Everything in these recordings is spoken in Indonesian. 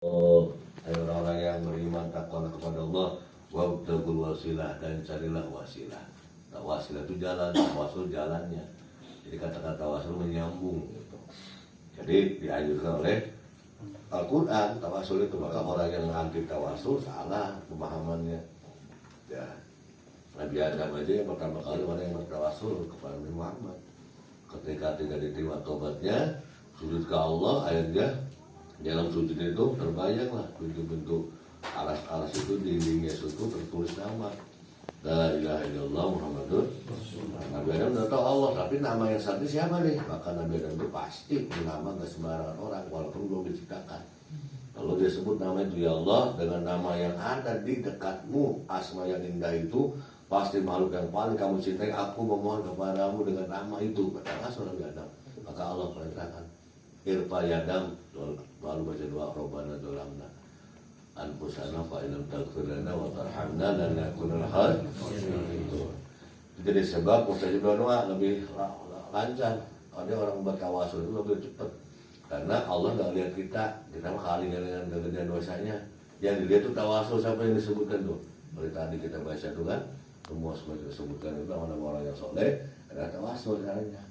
Oh, hai orang-orang yang beriman takwa kepada Allah, wabtagul wasilah, dan carilah wasilah. Nah, wasilah itu jalan, tawasul jalannya. Jadi kata-kata tawasul menyambung gitu. Jadi dianjurkan oleh Al-Quran tawasul itu, maka orang yang anti tawasul salah pemahamannya. Ya, Nabi Adam aja yang pertama kali orang yang bertawasul kepada Nabi Muhammad. Ketika tidak diterima tobatnya, sujud ke Allah, akhirnya dalam sujud itu terbayanglah bentuk-bentuk aras-aras itu, dinding Yesus itu tertulis nama La ilaha illallah Muhammadur Rasulullah. Nabi Adam udah tahu Allah, tapi nama yang satu siapa nih? Maka Nabi Adam itu pasti nama gak sembarangan orang walaupun belum diciptakan. Kalau dia sebut nama itu ya Allah dengan nama yang ada di dekatmu, asma yang indah itu, pasti makhluk yang paling kamu cintai, aku memohon kepadamu dengan nama itu. Kata Nabi Adam. Maka Allah perintahkan Irfa yadam, lalu baca doa Rabbana dolamna anfusana fa ilam taghfir lana wa tarhamna lanakunanna itu. Jadi sebab mustajab doa lebih lancar. Ada orang buat tawasul itu lebih cepat. Karena Allah nggak lihat kita mah kali dengan kegedean dosanya. Yang dilihat itu tawasul siapa yang disebutkan tuh. Seperti tadi kita baca tuh kan, semua kita sebutkan itu nama-nama orang yang soleh, ada tawasul caranya.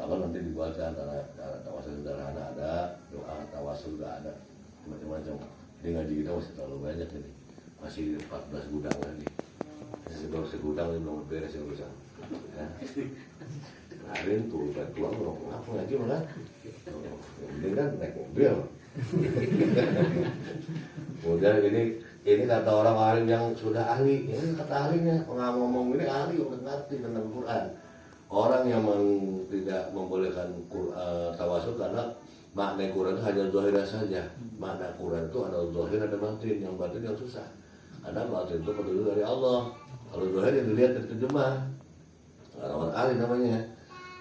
Kalau nanti dibaca antara tawasul sederhana ada, doa tawasul juga ada, macam-macam. Jadi ngaji kita masih terlalu banyak ini, masih 14 gudang lagi. Sebelum segudang ini belum beres yang urusan. Ya. Kemarin tuh tuang apa ngaji malah? Ini kan naik mobil. Kemudian ini kata orang alim yang sudah ahli, ini kata ahlinya, ngomong ini ahli udah ngerti tentang Quran. Orang yang tidak membolehkan tawasul karena makna Quran itu hanya zahirah saja. Makna Quran itu ada zahir, ada batin. Yang batin yang susah. Ada batin itu petunjuk dari Allah. Kalau zahir yang dilihat dari terjemah. Karamat ahli namanya.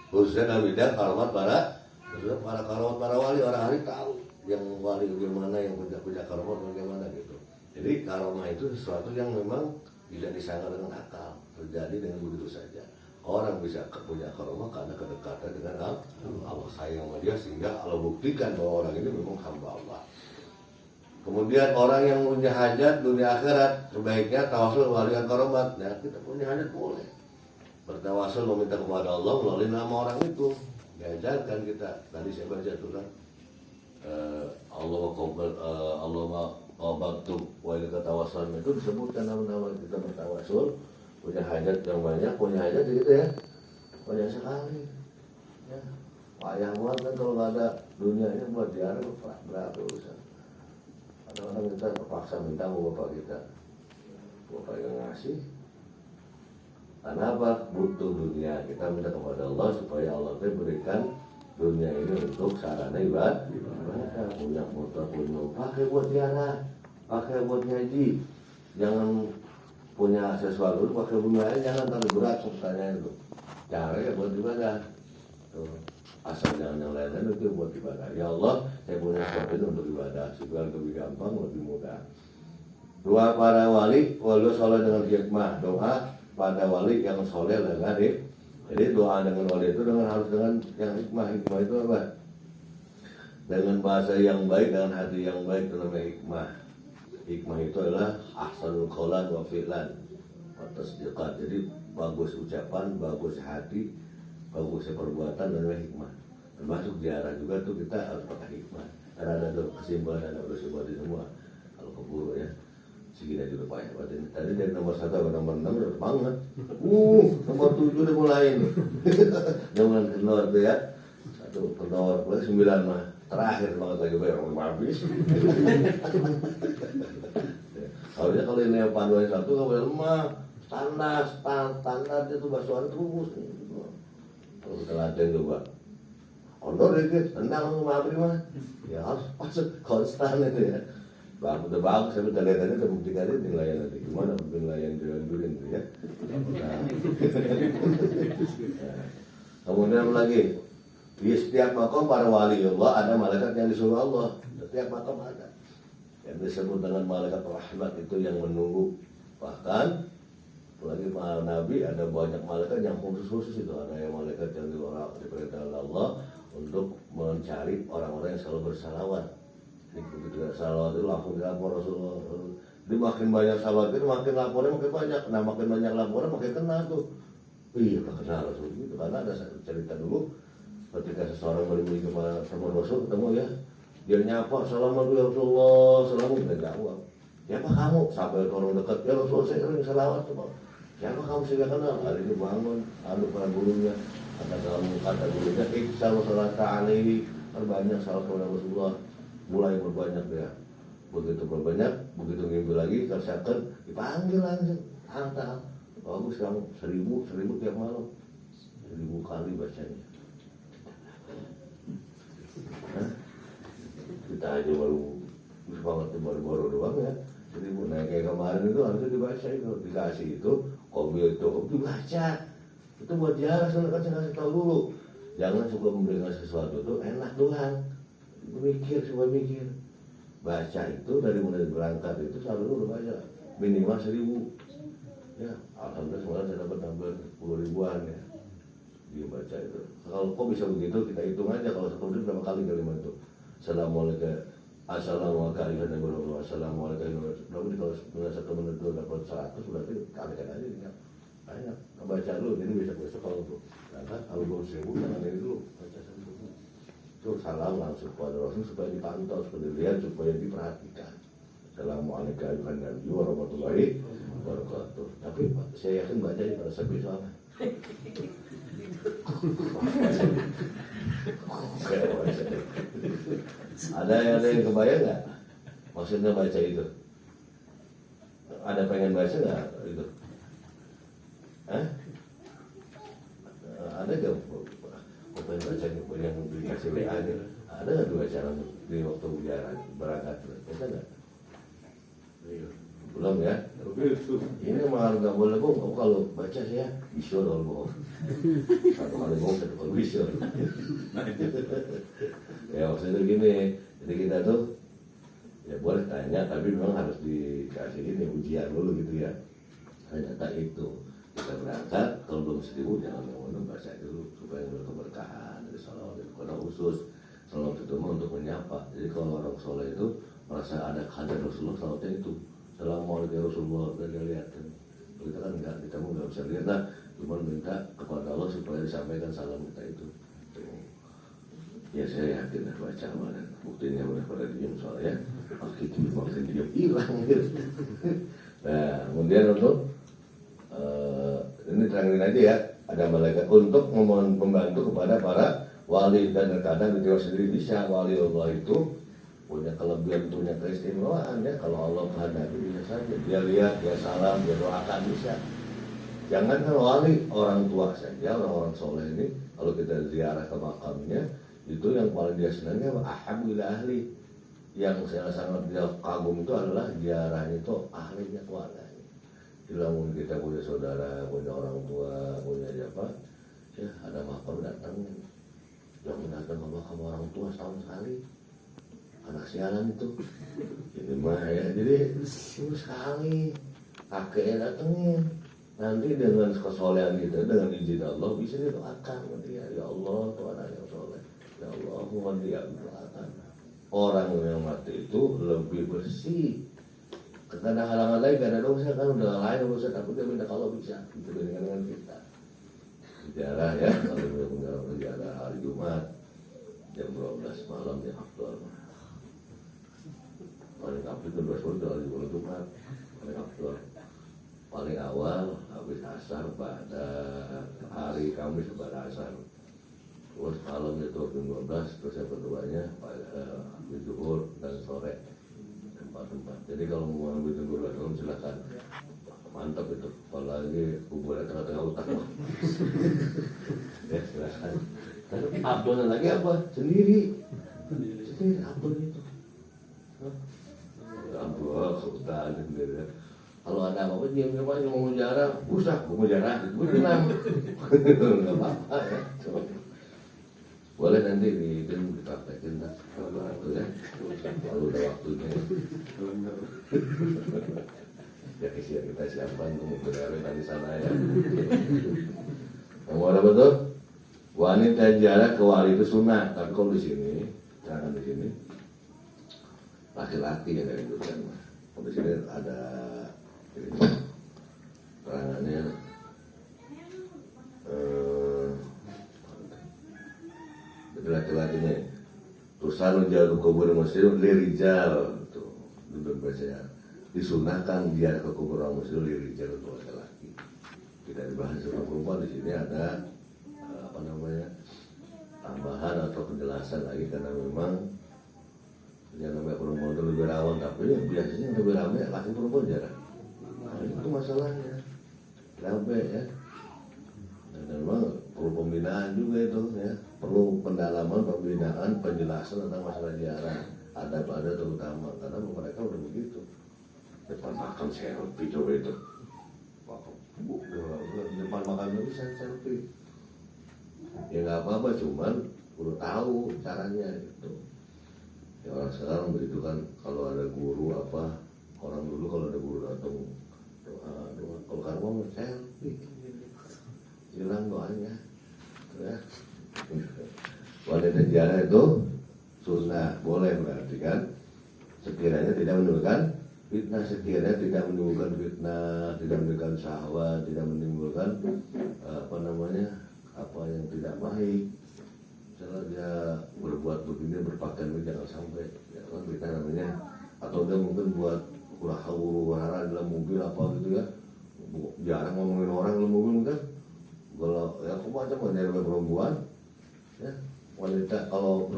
Khususnya dalam bidang karamat para wali. Orang ahli tahu yang wali bagaimana, yang punya karamat bagaimana gitu. Jadi karamah itu sesuatu yang memang tidak disangka dengan akal. Terjadi dengan begitu saja. Orang bisa punya karamah karena kedekatan dengan Allah, sayang sama dia, sehingga Allah buktikan bahwa orang ini memang hamba Allah. Kemudian orang yang punya hajat dunia akhirat sebaiknya tawasul walian karomat. Nah, kita punya hajat boleh bertawasul meminta kepada Allah melalui nama orang itu. Diajarkan kita. Tadi saya baca tuh kan, Allah qabatu wa ilaka tawasul, itu disebutkan nama-nama kita bertawasul. Punya hajat yang banyak, punya hajat gitu ya, banyak sekali ya. Payah banget kan kalau nggak ada dunia ini buat diarah berapa urusan. Kadang-kadang kita terpaksa minta sama bapak kita, bapak yang ngasih karena apa? Butuh dunia. Kita minta kepada Allah supaya Allah berikan dunia ini untuk sarana ibadah. Punya motor, punya pakai buat diarah, pakai buat ngaji. Jangan punya sesuatu pakai bunga, jangan terlalu berat pertanyaan itu. Caranya buat ibadah. Tuh. Asal jangan yang lain itu buat ibadah. Ya Allah, saya punya sesuatu untuk ibadah supaya lebih gampang, lebih mudah. Doa para wali, walau soleh dengan hikmah. Doa pada wali yang soleh dengan hikmah. Jadi doa dengan wali itu harus dengan yang hikmah. Hikmah itu apa? Dengan bahasa yang baik, dengan hati yang baik, itu namanya hikmah. Hikmah itu adalah ahsanul qaulan wa fi'lan wa tasdiqan. Jadi bagus ucapan, bagus hati, bagus perbuatan, dan hikmah. Termasuk ziarah juga tuh kita harus pakai hikmah. Karena ada kesimpulan, ada kesimpulan semua. Kalau keburu ya, segini juga payah. Tadi dari nomor 1 ke nomor 6 udah banget. Nomor 7 udah mulai nih. Jangan kenor tuh ya. 1 kenor, 9 mah. Terakhir banget lagi bayar orang habis. Harusnya kalau ini yang panduan 1 nggak boleh lemah, standar itu basuhan terus. Kalau kita latihan coba, ondor dikit, tendang sama abri mah, ya harus masuk konstan itu ya. Bagus, udah bagus, tapi tadi terbuktikan itu nilainya nanti gimana penilaian jualan itu ya. Kemudian lagi. Di setiap makam para wali Allah ada malaikat yang disuruh Allah. Setiap makam ada. Yang disebut dengan malaikat rahmat itu yang menunggu. Bahkan lagi para nabi ada banyak malaikat yang khusus itu. Ada yang malaikat yang diperintahkan Allah untuk mencari orang-orang yang selalu bersalawat. Begitu salawat itu langsung dilapor Rasulullah. Jadi makin banyak salawat itu makin lapornya makin banyak. Nah makin banyak lapornya makin kena tuh. Iya kena Rasul gitu. Karena ada cerita dulu ketika seseorang beli kepada sama Rasul ketemu ya, dia nyapa assalamualaikum ya Rasulullah, assalamualaikum, dan jawab. Siapa kamu? Sampai orang dekat, ya Rasulullah saya sering salawat tuh. Siapa kamu sih gak kenal? Hari ini bangun, pada gurunya, kata gurunya, salam alaihi, perbanyak salam kepada Rasulullah. Mulai berbanyak dia, begitu berbanyak, begitu minggu lagi tersiapkan dipanggil langsung, hantar, bagus kamu 1000 tiap malam, 1000 kali bacanya. Hah? Kita aja baru doang ya, 1000. Nah kayak kemarin itu harusnya dibaca itu, dikasih itu, kopi itu dibaca, itu buat dia kan saya kasih tahu dulu, jangan suka memberikan sesuatu itu enak doang. Coba mikir, baca itu dari mulai berangkat itu selalu udah baca minimal 1000 ya. Alhamdulillah semalam saya dapat hampir 10 ribuan ya dia baca itu. Kalau kok bisa begitu kita hitung aja, kalau satu menit berapa kali kalimat itu assalamualaikum assalamualaikum assalamualaikum. Berarti kalau dengan 1 menit itu dapat 100 berarti kalikan aja ya. Banyak baca dulu, jadi besok kalau tuh kalau belum 1000 jangan ini dulu baca 1000 itu salam langsung kepada Rasul supaya dipantau, supaya dilihat, supaya diperhatikan. Assalamualaikum warahmatullahi wabarakatuh. Tapi saya yakin baca di pada sepi soalnya. Ada yang kebayang nggak? Maksudnya baca itu? Ada pengen baca nggak itu? Hah? Ada nggak? Pengen baca yang dikasih WA nya ada nggak dua cara di waktu berangkat bisa nggak? Belum ya? Ini malah nggak boleh bohong. Kalau baca saya bisa dong bohong. Satu kali bohong, satu kali bisa. Ya maksudnya gini, jadi kita tuh ya boleh tanya, tapi memang harus dikasih ini ujian dulu gitu ya. Ternyata itu kita berangkat, kalau belum 1000 jangan ngomong baca dulu supaya berkeberkahan dari salawat itu. Karena khusus salawat itu untuk menyapa. Jadi kalau orang soleh itu merasa ada kehadiran Rasulullah, salawatnya itu assalamualaikum Rasulullah, kita lihat kan. Kita kan enggak, kita mau nggak bisa lihat lah, cuma minta kepada Allah supaya disampaikan salam kita itu. Ya saya yakin lah baca kemarin, buktinya udah pada diam soalnya, makin diam hilang gitu. Nah kemudian untuk ini terangin aja ya, ada malaikat untuk membantu kepada para wali, dan terkadang beliau sendiri bisa. Wali Allah itu punya kelebihan, punya keistimewaan ya. Kalau Allah kehendaki bisa saja, dia lihat, dia salam, dia doakan bisa. Jangan kalau wali, orang tua saja, orang-orang soleh ini kalau kita ziarah ke makamnya itu yang paling dia senangnya ahabbu ila ahli. Yang saya sangat dia kagum itu adalah ziarahnya itu ahlinya, keluarganya. Namun kita punya saudara, punya orang tua, punya siapa, ya ada makam datangnya. Yang datang ke makam orang tua setahun sekali, anak sialan itu. Ini mah ya, jadi sekali kakeknya datangnya. Nanti dengan kesolehan kita, dengan izin Allah bisa didoakan dia. Ya Allah, Tuhan yang soleh. Ya Allah, mohon dia doakan. Orang yang mati itu lebih bersih. Karena halangan lain gak ada dosa kan, udah lain dosa, tapi dia minta kalau bisa itu dengan kita. Sejarah ya, kalau dia punya sejarah hari Jumat jam 12 malam ya afdal. Paling afdal itu 12 hari Jumat, paling afdal. Paling awal habis asar pada hari Kamis pada asar. Terus malam itu jam 12, terus yang keduanya habis zuhur dan sore. Tempat. Jadi kalau mau ambil jenggur langsung silakan, mantap itu. Apalagi kuburan tengah-tengah hutan, ya silakan. Tapi abdulnya lagi apa? Sendiri abdul itu. Abdul hutan sendiri. Kalau ada apa-apa diam aja, mau jarah, usah mau jarah itu bilang, nggak apa-apa ya. Boleh nanti dipraktekin lah kalau waktu ya, kalau udah waktunya. Ya kesian kita siapkan untuk berada di sana ya. Kamu ada betul? Wanita jarak ke wali itu sunnah, tapi kalau di sini, jangan di sini. laki-laki yang dianjurkan. Di sini ada terangannya jadi laki-lakinya tusan jauh ke kubur muslim lirijal tuh berbahasa disunahkan dia ke kubur muslim lirijal untuk laki-laki. Tidak dibahas tentang perempuan. Di sini ada tambahan atau penjelasan lagi karena memang yang namanya perempuan itu lebih rawan, tapi yang biasanya yang lebih ramai laki perempuan jarang. Nah, itu masalahnya ramai ya. Dan memang perlu pembinaan juga itu ya, perlu pendalaman, pembinaan, penjelasan tentang masalah ziarah ada terutama karena mereka udah begitu. Depan makam selfie coba itu, depan makamnya bisa selfie. Ya nggak apa-apa, cuman perlu tahu caranya gitu. Ya orang sekarang begitu kan, kalau ada guru apa, orang dulu kalau ada guru datang doa, kalau kamu mau selfie hilang doanya ya. Wanita ziarah itu sunnah, boleh berarti kan, sekiranya tidak menimbulkan fitnah, sekiranya tidak menimbulkan fitnah, tidak menimbulkan syahwat, tidak menimbulkan apa yang tidak baik. Misalnya dia berbuat begini, berpakaian begini, jangan sampai ya kan kita namanya, atau dia mungkin buat huru-hara dalam mobil apa gitu ya, jarang ngomongin orang dalam mobil kan. Kalau ya aku macam dari perempuan ya, wanita kalau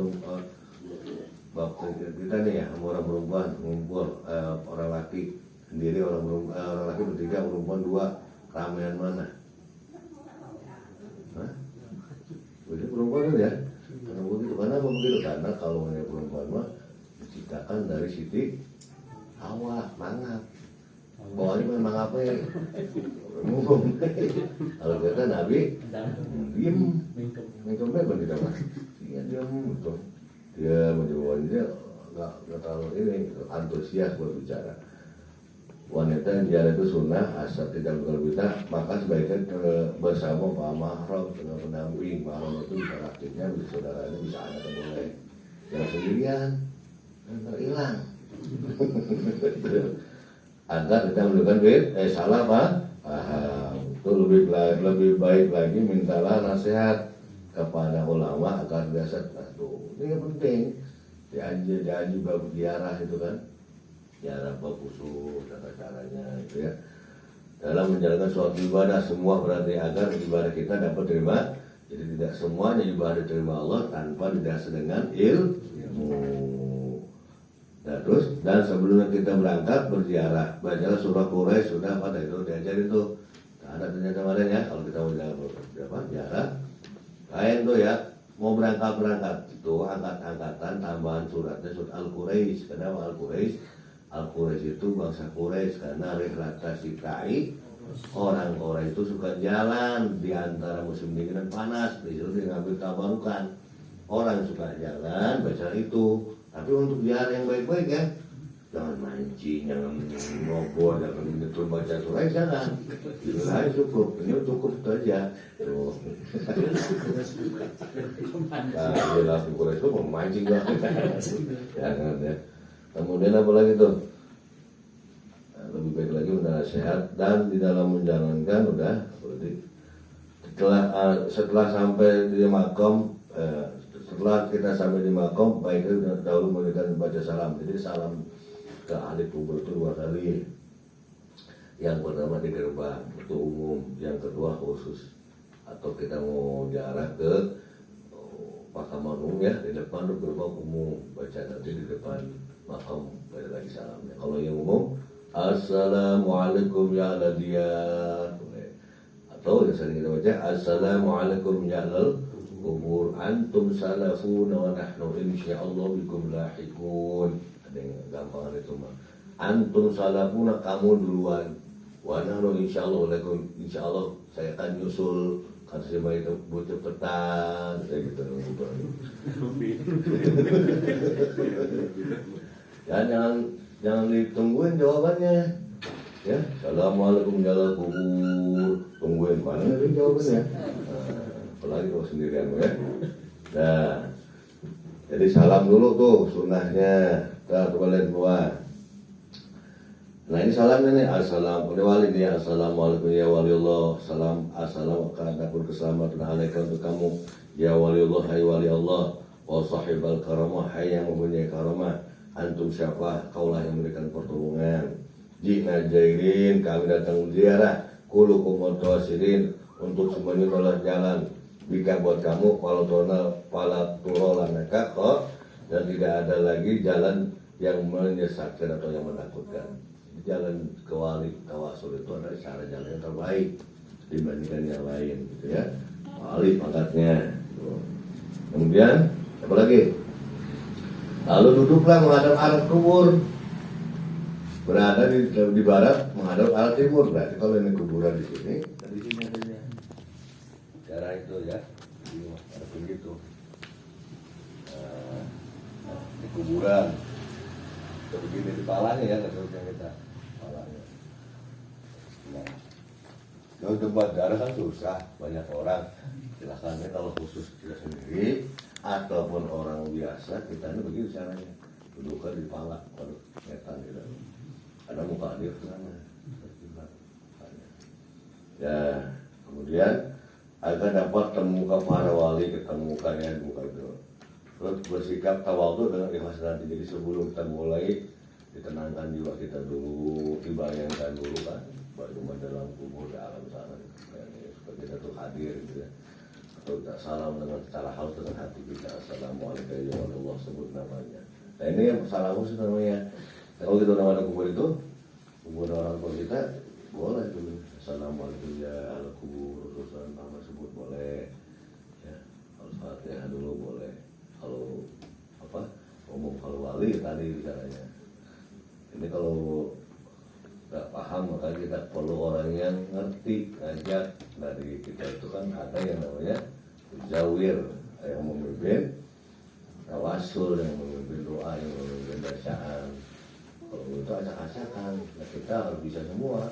bapak kita nih ya, orang perempuan ngumpul, orang laki sendiri, orang laki bertiga, perempuan dua, ramean mana? Jadi perempuan kan ya, karena begitu. Kenapa begitu? Karena kalau hanya perempuan mah diciptakan dari Siti Hawa, mangap. Bawahnya memang apa ya? Kalau kita Nabi diem, mengkemnya pun tidak mas. Dia diem betul. Dia menjawab, dia nggak terlalu ini antusias buat bicara. Wanita yang ziarah itu sunnah asal tidak berbidah, maka sebaiknya bersama Pak Mahram dengan pendamping. Mahram itu bisa lakinya, bisa saudaranya, bisa anak yang boleh. Jangan sendirian, nanti hilang. Agar kita menunjukkan salah Pak. Itu lebih baik lagi mintalah nasihat kepada ulama agar biasa. Ini yang penting. Janji bab ziarah itu kan. Ziarah bab khusus, cara-caranya itu ya. Dalam menjalankan suatu ibadah semua berarti agar ibadah kita dapat terima. Jadi tidak semuanya ibadah diterima Allah tanpa didasari dengan ilmu. Nah, terus dan sebelum kita berangkat berziarah, bacalah surah Quraisy, sudah pada itu diajarin tuh. Ada ternyata kemarin ya, kalau kita mau jalan ziarah, lain tuh ya, mau berangkat itu angkatan tambahan suratnya surat Al-Quraisy. Kenapa Al-Quraisy? Al-Quraisy itu bangsa Quraisy karena rihlata sitai, orang Quraisy itu suka jalan di antara musim dingin dan panas, disuruh ngambil tabarukan. Orang suka jalan baca itu. Tapi untuk ziarah yang baik-baik ya, jangan mancing, jangan ngobrol, jangan betul baca surat, jangan. Surat cukup, ini cukup saja. Tuh. Nah, dia laku Quraisy itu memancing lah. Jangan ya. Kemudian apa lagi tuh? Nah, lebih baik lagi menasihat dan di dalam menjalankan udah berarti setelah sampai di makam. Setelah kita sampai di makom, baiknya dahulu memberikan baca salam. Jadi salam ke ahli kubur itu 2 kali. Yang pertama di gerbang, itu umum. Yang kedua khusus. Atau kita mau ziarah ke makam umum ya, di depan gerbang umum. Baca nanti di depan makam, baca lagi salamnya. Kalau yang umum, Assalamualaikum ya ladiyat. Atau yang sering kita baca, Assalamualaikum ya lal kubur antum salafuna wa nahnu insyaallah bikum lahiqun. Ada yang gampangan itu mah. Antum salafuna, kamu duluan. Wa nahnu insyaallah lakum, insyaallah saya akan nyusul kan saya itu butuh petan kayak gitu. Ya jangan ditungguin jawabannya. Ya, Assalamualaikum ya kubur. Tungguin mana nih jawabannya? Apalagi kalau sendirian ya. Nah, jadi salam dulu tuh sunnahnya. Kita kembali ke bawah. Nah ini salamnya nih, assalamualaikum wali nih, assalamualaikum ya wali Allah, assalamualaikum keselamatan alaikum untuk kamu ya wali Allah, hai wali Allah, wa sahibal karamah, hai yang mempunyai karamah, antum siapa, kaulah yang memberikan pertolongan. Jika jairin, kami datang ziarah, kulukum mutawasirin, untuk semuanya tolak jalan, bika buat kamu, pala turolanaka kok, dan tidak ada lagi jalan yang menyesatkan atau yang menakutkan. Jalan ke wali tawasul itu adalah cara jalan yang terbaik dibandingkan yang lain, gitu ya. Wali pangkatnya. Kemudian apa lagi? Lalu duduklah menghadap arah kubur, berada di barat menghadap arah timur. Berarti kalau ini kuburan di sini, di sini adanya. Cara itu ya, harus begitu. Di kuburan, begini di palanya ya, terusnya kita. Kalau tempat darah kan susah, banyak orang. Silahkan ya, kalau khusus kita sendiri ataupun orang biasa, kita ini begini caranya. Dudukkan di pala, kalau setan gitu. Ada muka dia ke sana. Ya, kemudian agar dapat temukan para wali, ketemu mukanya di muka itu. Terus bersikap tawadhu dengan ikhlas nanti. Jadi sebelum kita mulai, ditenangkan jiwa kita dulu, dibayangkan dulu kan. Cuma dalam kubur di alam sana supaya kita tuh hadir gitu ya, atau kita salam dengan secara halus dengan hati kita, assalamualaikum ya Allah, sebut namanya. Nah ini yang salam khusus namanya. Kalau kita nama kubur itu, kubur orang tua kita boleh dulu assalamualaikum ya ala kubur, urusan nama sebut boleh ya, al-fatihah dulu boleh. Kalau apa ngomong kalau wali tadi bicaranya ini, kalau nggak paham maka kita perlu orang yang ngerti, ngajak. Dari kita itu kan ada yang namanya zawir, yang memimpin tawasul, yang memimpin doa, yang memimpin bacaan. Kalau itu acak-acakan, nah kita harus bisa semua.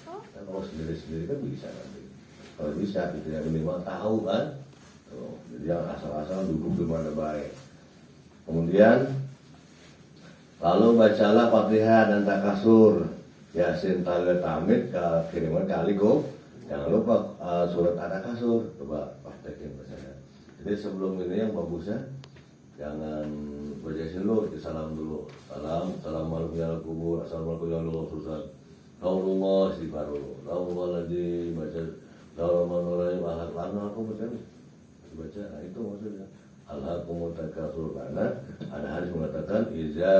Nah, kalau sendiri-sendiri kan bisa nanti. Kalau bisa, kita yang minimal tahu kan. Jadi jangan asal-asal duduk di mana baik. Kemudian lalu bacalah Fatihah dan takasur, Yasin, Talil, Tamid, kiriman kali go. Jangan lupa surat At-Takasur. Coba praktekin bacanya. Jadi sebelum ini yang bagusnya jangan baca dulu, salam dulu. Assalamualaikum ya kubur, assalamualaikum ya Allah, susah. Rasulullah istighfar dulu. Rasulullah lagi baca. Rasulullah ahad lana aku baca. Nah itu maksudnya. Alhaqumut takasur, karena ada hadis mengatakan Idza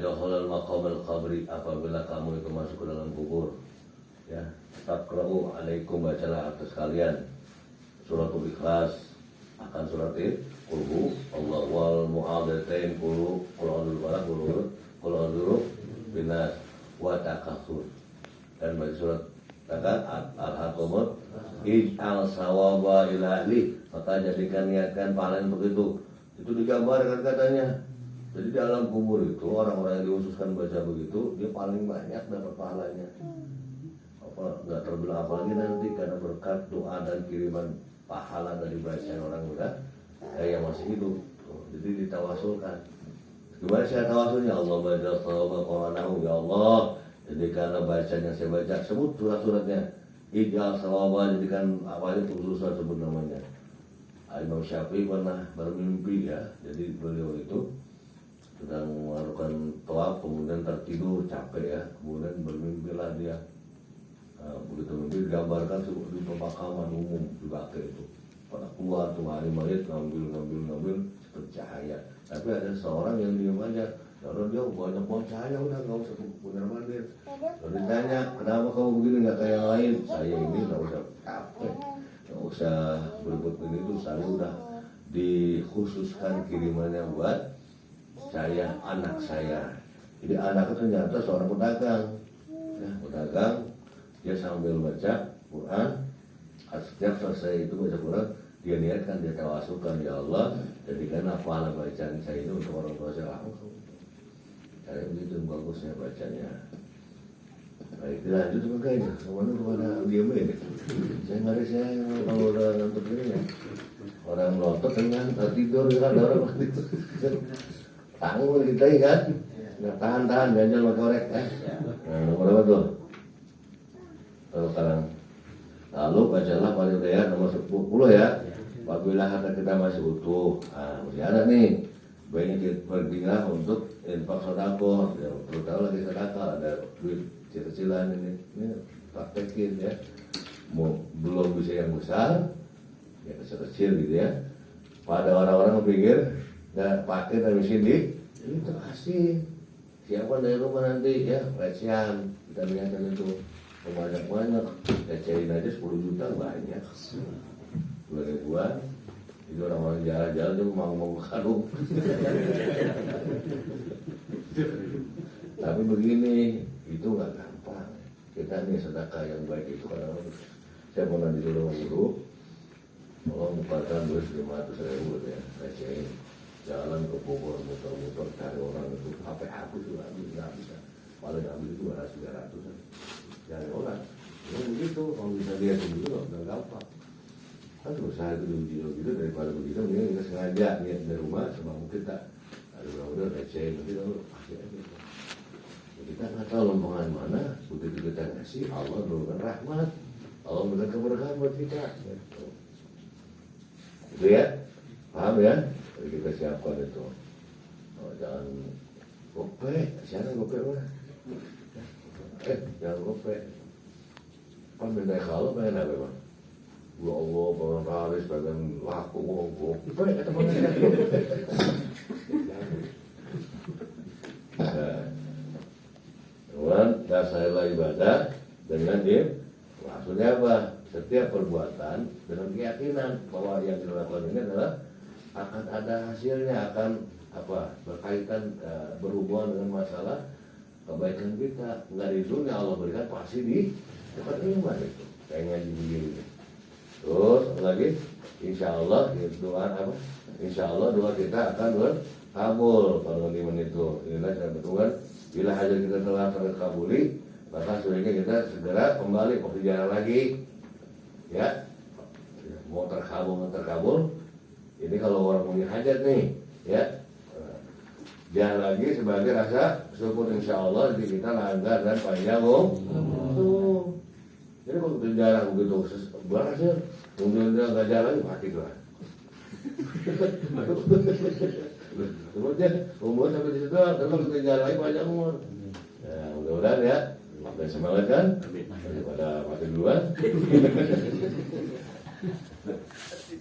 dakhala al-maqam al-qabri, apabila kamu itu masuk ke dalam kubur, ya, taqra'u alaikum, bacalah atas kalian suratul Ikhlas, akan surat Qul Allah wal mu'adzatain, qul a'udzu falaq, qul a'udzu binas wa takasur, dan baca surat al-haqqumut ij'al sawaba ila ahli, maka jadikan niatkan pahala untuk itu digambarkan katanya. Jadi dalam kubur itu orang-orang yang diususkan baca begitu, dia paling banyak dapat pahalanya. Nggak terbilang apalagi nanti karena berkat doa dan kiriman pahala dari bacaan orang muda yang masih hidup. Jadi ditawasulkan. Gimana saya tawasulnya? Allah baca Qur'anahu, ya Allah, jadikanlah bacaan yang saya baca, sebut surat-suratnya. Ijal sawaba, jadikan awalnya khususan sebut namanya. Imam Syafi'i pernah bermimpi ya, jadi beliau itu sedang melakukan tawaf, kemudian tertidur capek ya, kemudian bermimpilah dia. Begitu mimpi digambarkan di pemakaman umum dipakai itu, pada keluar tuh hari mayat ngambil bercahaya, tapi ada seorang yang diam aja, karena dia banyak cahaya, udah nggak usah benar mandir. Lalu ditanya, kenapa kamu begini nggak kayak yang lain? Saya ini nggak usah capek, nggak usah berbuat begitu, saya udah dikhususkan kirimannya buat saya, anak saya. Jadi anak itu ternyata seorang pedagang, ya, pedagang. Dia sambil baca Quran, setiap selesai itu baca Quran, dia niatkan, dia tawasulkan, ya Allah, jadikan pahala bacaan saya itu untuk orang tua saya langsung. Kayak begitu bagusnya bacanya. Baik, dilanjut makanya. Kemana kepada diam ini. Saya kalau udah nonton ini ya. orang nonton dengan tidur kan orang tidur tanggung kita kan nah, tahan ganjal sama korek kan nah nomor berapa tuh kalau sekarang lalu bacalah Al-Fatihah nomor 10 ya apabila harta kita masih utuh masih ada nih banyak berpindah untuk infak sedekah ya, terutama lagi sedekah ada duit kecil-kecilan ini praktekin ya mau belum bisa yang besar ya kecil-kecil gitu ya pada orang-orang berpikir nggak pakai dan mesin itu kasih siapa dari rumah nanti ya recehan kita lihatkan itu banyak recehin aja 10 juta banyak 10 ribuan itu orang-orang jalan-jalan cuma mau karung tapi begini itu nggak gampang kita nih sedekah yang baik itu kadang-kadang saya pernah disuruh guru tolong bukakan duit 500.000 ya recehin jalan ke Bogor muter-muter cari orang itu sampai aku juga nggak bisa paling habis itu 200-300 cari orang ya begitu kalau bisa lihat dulu nggak gampang kan usaha itu gitu daripada begitu mending kita sengaja niat dari rumah sebab mungkin tak ada udah recehin nanti lalu pasti aja kita nggak tahu lombangan mana begitu kita ngasih Allah berikan rahmat Allah berikan keberkahan buat kita gitu. Itu ya paham ya jadi kita siapkan itu jangan gope siapa gope mana jangan gope kan benda kalau pengen apa bang ya Allah pengen kalis pengen laku gope kata mana dasarlah ibadah dengan dia maksudnya apa setiap perbuatan dengan keyakinan bahwa yang dilakukan ini adalah akan ada hasilnya akan apa berkaitan berhubungan dengan masalah kebaikan kita nggak di dunia Allah berikan pasti di tempat iman itu kayak ngaji begini terus lagi insya Allah doa apa insya Allah doa kita akan berkabul kalau iman itu inilah cara berdoa bila hajat kita telah terkabuli maka sebaiknya kita segera kembali berjalan lagi ya mau terkabul ini kalau orang punya hajat nih ya jangan lagi sebagai rasa syukur insya Allah jadi kita langgar dan panjang tuh jadi kalau kita jarang begitu berhasil kemudian dia nggak jalan mati lah kemudian umur sampai di situ kalau kita jalan lagi panjang umur ya mudah-mudahan ya dan semangat kan daripada mati duluan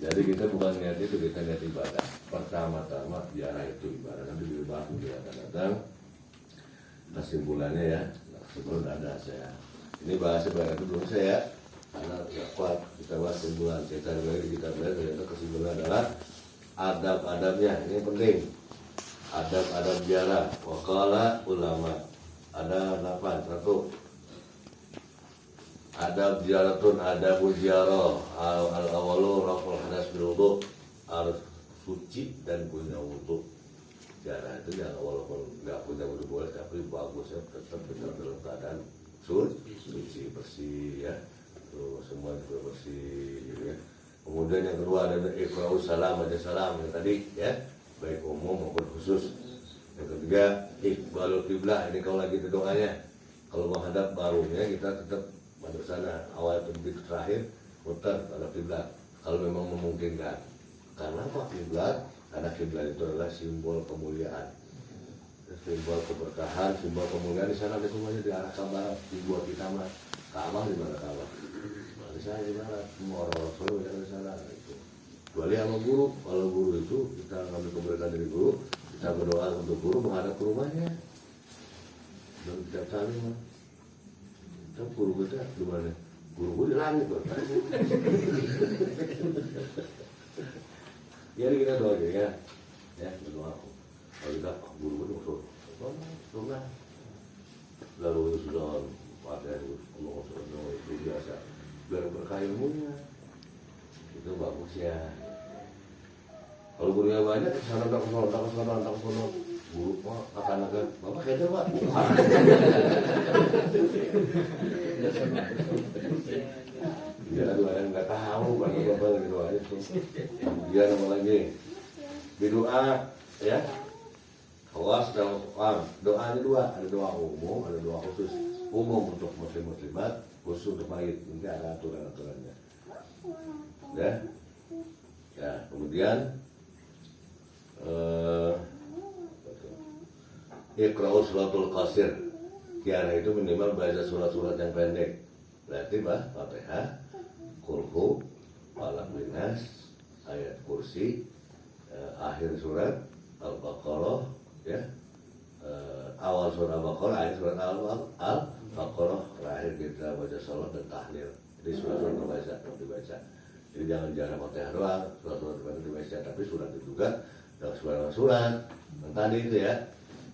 jadi kita bukan niat itu kita niat ibadah pertama-tama ziarah itu ibadah nanti dirubah dia akan datang kesimpulannya ya sebelum ada saya ini bahasa ibadah itu belum saya karena tidak kuat kita bahas kesimpulan kita belajar ternyata kesimpulan adalah adab-adabnya ini penting adab-adab ziarah wakala ulama ada 8 satu adab ziaratun adabu ziarah al-awalu raful hadas bil wudu harus suci dan punya wudu ziarah itu jangan walaupun nggak punya wudu boleh tapi bagus ya tetap dalam keadaan suci bersih ya terus semua juga bersih gitu ya kemudian yang kedua ada iqra'us salam aja salam yang tadi ya baik umum maupun khusus yang ketiga iqbalul qiblah ini kalau lagi doanya kalau menghadap barunya kita tetap madhab sana awal begitu terakhir muter pada kiblat kalau memang memungkinkan karena apa kiblat karena kiblat itu adalah simbol kemuliaan simbol keberkahan simbol kemuliaan di sana ada semuanya di arah ke barat dibuat kita mah Ka'bah di mana Ka'bah di sana di barat semua orang-orang soleh yang di sana itu kecuali sama guru kalau guru itu kita ngambil keberkahan dari guru kita berdoa untuk guru menghadap ke rumahnya dan setiap kali mah kan guru kita gimana? Guru di langit loh. Jadi kita doa aja ya, ya berdoa. Kalau kita guru itu doa, lalu sudah pakai Allah itu biasa. Biar berkah ilmunya itu bagus ya. Kalau gurunya banyak, sana tak sono. Guru akan bapak kayaknya pak Ya aduh yang nggak tahu bapak lagi doa itu. Kemudian apa lagi? Berdoa ya. Awas dalam doanya dua, ada doa umum, ada doa khusus. Umum untuk muslim-muslimat, khusus untuk mayit. Nanti ada aturan-aturannya. Ya. Ya, kemudian Iqra'u suratul qasir. Kiara itu minimal baca surat-surat yang pendek. Berarti Fatihah, Qul Falaq Nas, ayat kursi, akhir surat Al-Baqarah, ya, awal surat Al-Baqarah, akhir surat Al-Baqarah, terakhir kita baca salat dan tahlil. Jadi surat-surat dibaca. Jadi jangan Fatihah doang, surat-surat dibaca, tapi surat itu juga dan surat yang tadi itu ya,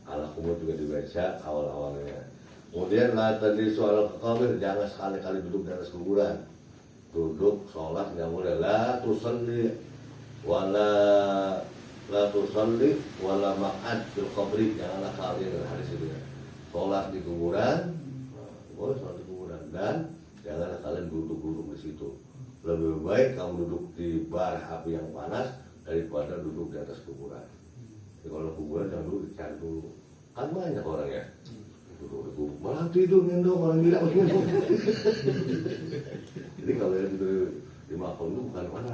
Al-Qumur juga dibaca awal-awalnya. Kemudian tadi soal kabir, jangan sekali-kali duduk di atas kuburan. Duduk sholat nggak boleh. La tusalli wala maq'ad fil qabri, janganlah kalian hadis itu ya. Sholat di kuburan, boleh sholat di kuburan, dan janganlah kalian duduk di situ. Lebih baik kamu duduk di bara api yang panas daripada duduk di atas kuburan. Jadi kalau kuburan jangan dulu dicari dulu. Kan banyak orang ya. Duduk malah tidur ngendong orang gila. Jadi kalau yang tidur di makam itu bukan orang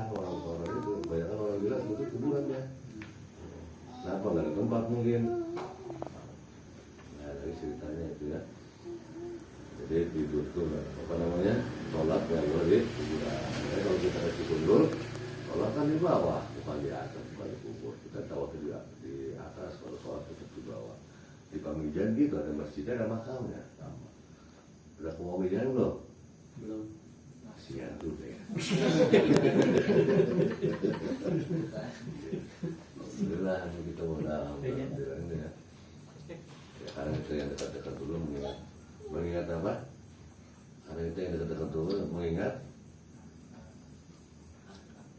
itu, banyak orang gila duduk kuburan ya. Kenapa nggak ada tempat mungkin? Nah dari ceritanya itu ya. Jadi tidur itu apa namanya, sholat yang boleh di kuburan. Jadi kalau kita kasih kundur, sholat kan di bawah, bukan di atas, bukan di kubur. Kita tahu di atas, kalau sholat tetap di bawah. Di Pamijan gitu ada masjidnya, ada makamnya. Udah ke Pamijan belum? Belum. Kasihan tuh ya. Alhamdulillah kita mudah. Alhamdulillah. Sekarang itu yang dekat-dekat dulu mengingat apa? Karena itu yang dekat-dekat dulu mengingat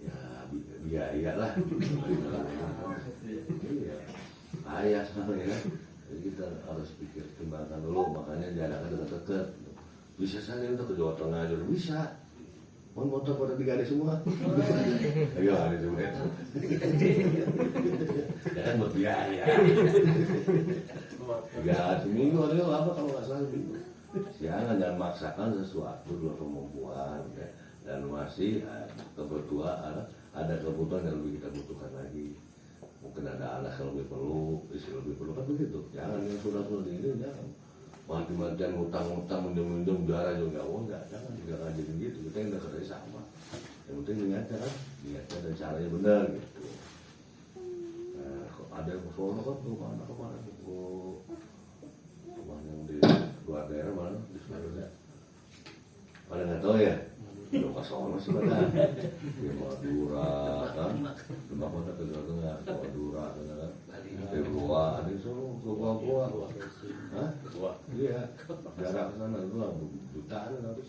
ya biaya lah. Iya. Ayah sebenarnya ya. Jadi kita harus pikir timbangkan dulu, makanya jangan dekat-dekat. Bisa saja untuk ke Jawa Tengah aja bisa. Mau motor pada 3 hari semua. Ayo hari semua itu. Jangan berbiaya. Ya seminggu atau apa kalau nggak salah seminggu. Jangan maksakan sesuatu dua kemampuan ya. Dan masih kebutuhan, ada kebutuhan yang lebih kita butuhkan lagi. Mungkin ada anak yang lebih perlu, istri lebih perlu, kan begitu. Jangan yang sudah ini, jangan mati-matian utang-utang, minjem-minjem, darah juga enggak, jangan jadi gitu. Kita yang dekat sama. Yang penting niatnya kan, niatnya dan caranya benar gitu. Nah, ada yang soalnya kan kemana yang di luar daerah mana di sebenarnya. Pada nggak tahu ya. Belum ke sono sih pada di Madura kan, Demak mana ke Jawa Tengah, Madura kan, Papua, ada Solo, ke Papua, hah? Iya, jarak ke sana itu jutaan harus.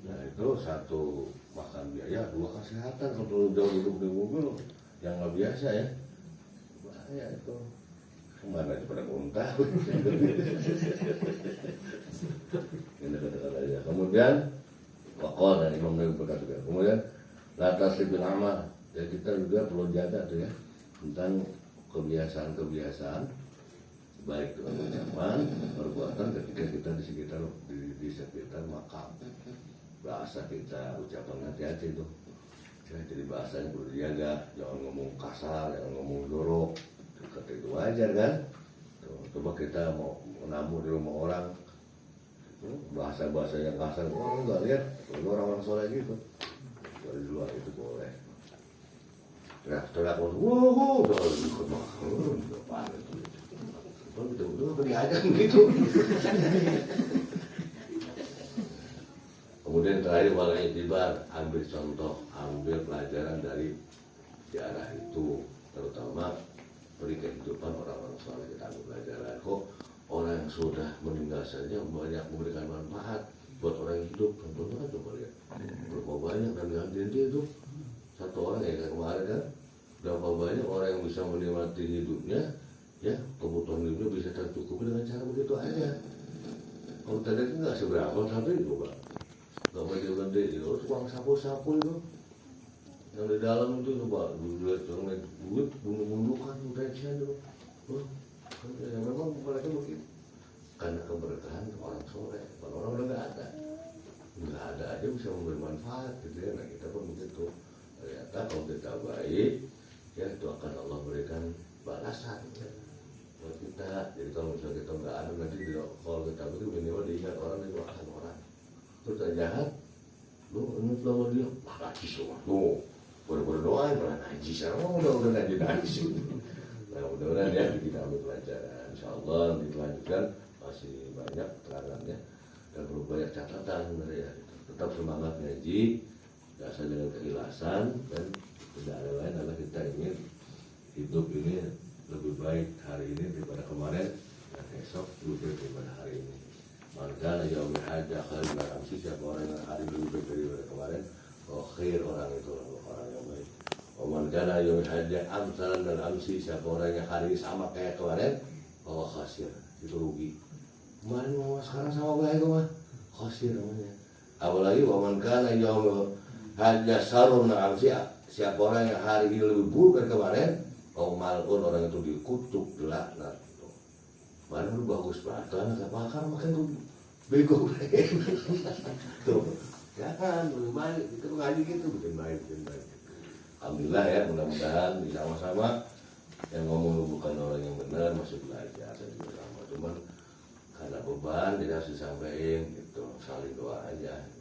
Nah itu satu makan biaya, dua kesehatan. Kalau jauh duduk di mobil yang nggak biasa ya, bahaya itu. Kemana aja pada muntah. Ini dekat-dekat aja. Kemudian Wakol dan Imam Nawawi berkata juga. Kemudian latas lebih lama, ya kita juga perlu jaga tuh ya tentang kebiasaan-kebiasaan baik dengan ucapan, perbuatan ketika kita di sekitar makam. Bahasa kita, ucapan hati-hati tuh. Ya, jadi bahasanya perlu dijaga, jangan ngomong kasar, jangan ngomong jorok. Kata itu wajar kan? Tuh, coba kita mau menamu di rumah orang. Bahasa-bahasa yang kasar, enggak lihat orang-orang soleh gitu. Dari luar itu boleh. Teriak-teriak, wuh, udah ikut makan, udah panas. Betul-betul diajak gitu. Kemudian terakhir wala itibar, ambil contoh, ambil pelajaran dari sejarah itu, terutama beri kehidupan orang-orang soleh, kita ambil pelajaran. Kok orang yang sudah meninggal saja banyak memberikan manfaat buat orang yang hidup. Contohnya coba lihat berapa banyak dan ganti itu satu orang ya kayak kemarin kan, berapa banyak orang yang bisa menikmati hidupnya ya, kebutuhan hidupnya bisa tercukupi dengan cara begitu aja. Kalau tadi itu nggak seberapa, tapi coba meja gede itu tukang sapu-sapu itu yang di dalam itu coba dilihat orang duit bunuh-bunuh kan pensiun itu. Ya memang mereka begitu karena keberkahan orang soleh. Kalau orang udah nggak ada aja bisa memberi manfaat gitu ya. Nah kita pun begitu, ternyata kalau kita baik ya itu akan Allah berikan balasan ya, buat kita. Jadi kalau misalnya kita nggak ada nanti kalau kita begitu minimal diingat orang itu akan orang. Terus jahat lu ingat sama dia najis semua tuh berdoa malah najis. Sekarang udah najis. Nah mudah-mudahan ya kita ambil pelajaran. Insyaallah nanti dilanjutkan masih banyak keterangannya dan perlu banyak catatan ya. Tetap semangat ngaji, dasar dengan keikhlasan, dan tidak ada lain adalah kita ingin hidup ini lebih baik hari ini daripada kemarin dan esok lebih baik daripada hari ini. Maka yaumil hajjah khairun min amsi, siapa orang yang hari lebih baik daripada kemarin, khair orang itu orang yang baik. Waman kana yaumil hajjah amsalan dan amsi, siapa orang yang hari ini sama kayak kemarin, khasir, itu rugi. Kemarin mah sekarang sama baik mah khasir namanya. Apalagi waman kana yaumil hajjah sarun min amsi, siapa orang yang hari ini lebih buruk dari kemarin, malun orang itu dikutuk, dilaknat. Kemarin lu bagus banget, anak bakar makan lu bego. Tuh, jangan lebih baik, kita ngaji gitu bikin baik. Alhamdulillah ya, mudah-mudahan sama-sama yang ngomong bukan orang yang benar, masih belajar dan juga sama. Cuman karena beban tidak harus disampaikan gitu, saling doa aja.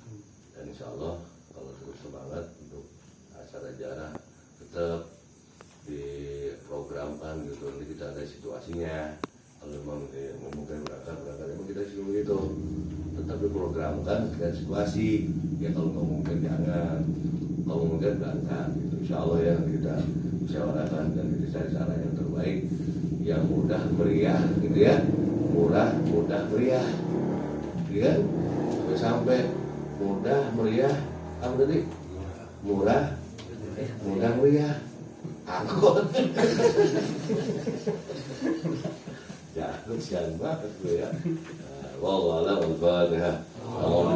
Dan insya Allah kalau terus semangat untuk acara jarah tetap diprogramkan gitu, nanti kita ada situasinya. Kalau memang mungkin berangkat memang kita sih begitu, tetap diprogramkan dengan situasi ya. Kalau nggak mungkin jangan, kalau mungkin berangkat gitu. Insya Allah ya kita musyawarahkan dan kita cari cara yang terbaik, yang mudah meriah gitu ya, murah mudah meriah, gitu kan? Sampai mudah meriah apa tadi? Murah mudah meriah angkot. Ya, lu sian banget lu ya. Wallahu a'lam. Al-Fatihah.